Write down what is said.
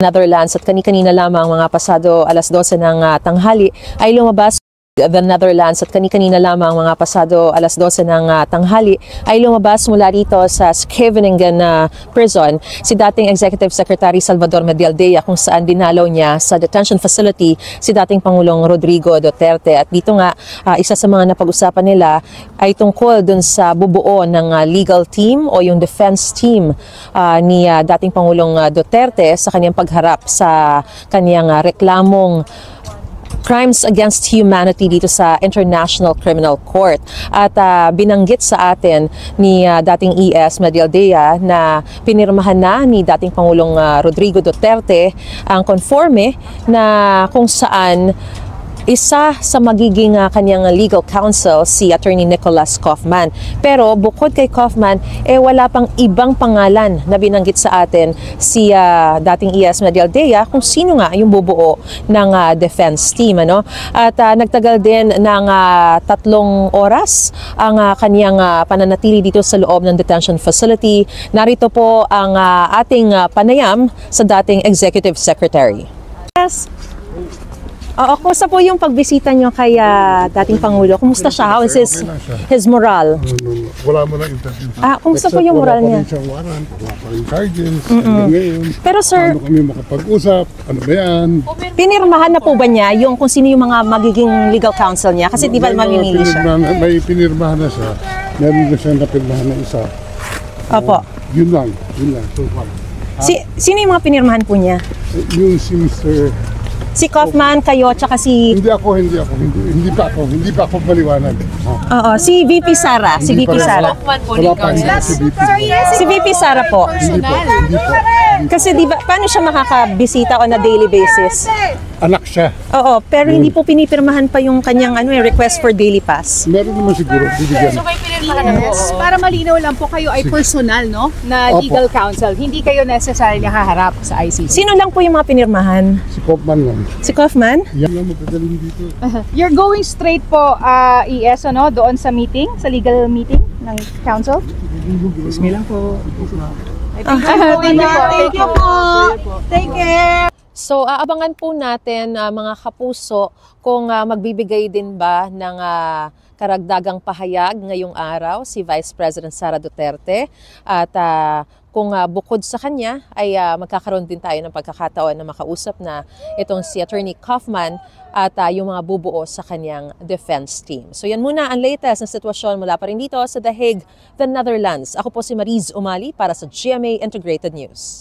Netherlands at kani-kanina lamang mga pasado alas 12 ng tanghali ay lumabas the Netherlands at kani-kanina lamang mga pasado alas 12 ng tanghali ay lumabas mula rito sa Scheveningen prison si dating Executive Secretary Salvador Medialdea kung saan dinalaw niya sa detention facility si dating Pangulong Rodrigo Duterte. At dito nga isa sa mga napag-usapan nila ay tungkol dun sa bubuo ng legal team o yung defense team ni dating Pangulong Duterte sa kanyang pagharap sa kanyang reklamong crimes against humanity dito sa International Criminal Court. At binanggit sa atin ni dating ES Medialdea na pinirmahan na ni dating Pangulong Rodrigo Duterte ang conforme na kung saan isa sa magiging kanyang legal counsel si Attorney Nicholas Kaufman. Pero bukod kay Kaufman, wala pang ibang pangalan na binanggit sa atin si dating ES Medialdea kung sino nga yung bubuo ng defense team. At nagtagal din ng 3 oras ang kanyang pananatili dito sa loob ng detention facility. Narito po ang ating panayam sa dating Executive Secretary. Yes. Kumusta po yung pagbisita nyo kay dating Pangulo? Kumusta siya? How is his moral? Wala mo na interview. Kumusta po yung moral niya? Wala pa rin siyang warrant, wala pa rin charges. Ngayon, pero sir, paano kami makapag-usap? Ano ba yan? pinirmahan na po ba niya yung kung sino yung mga magiging legal counsel niya? Kasi di ba mamimili siya? May pinirmahan na siya. Meron na siyang napirmahan na isa. Opo. Yun lang so far. Sino yung mga pinirmahan po niya? Yung si Mr. Si Kaufman, kayo, tsaka si... Hindi pa ako maliwanag. Oo, si VP Sara. Si VP Sara. Wala pa hindi si VP. Si VP Sara po. Hindi po. Kasi di ba, paano siya makakabisita on a daily basis? Anak siya. Oo, pero hindi po pinipirmahan pa yung kanyang request for daily pass. Meron naman siguro, bibigyan. So may pinirmahan na po. Para malinaw lang po, kayo ay personal, no? Na legal counsel. Hindi kayo necessarily haharap sa ICC. Sino lang po yung mga pinirmahan? Si Kaufman lang. Si Kaufman? Yan lang magkagaling dito. You're going straight po, ES, doon sa meeting, sa legal meeting ng council? Bismillah po. Thank you po. Take care. So, aabangan po natin mga kapuso kung magbibigay din ba ng karagdagang pahayag ngayong araw si Vice President Sara Duterte at kung bukod sa kanya ay magkakaroon din tayo ng pagkakataon na makausap na itong si Attorney Kaufman at yung mga bubuo sa kanyang defense team. So yan muna ang latest na sitwasyon mula pa rin dito sa The Hague, the Netherlands. Ako po si Mariz Umali para sa GMA Integrated News.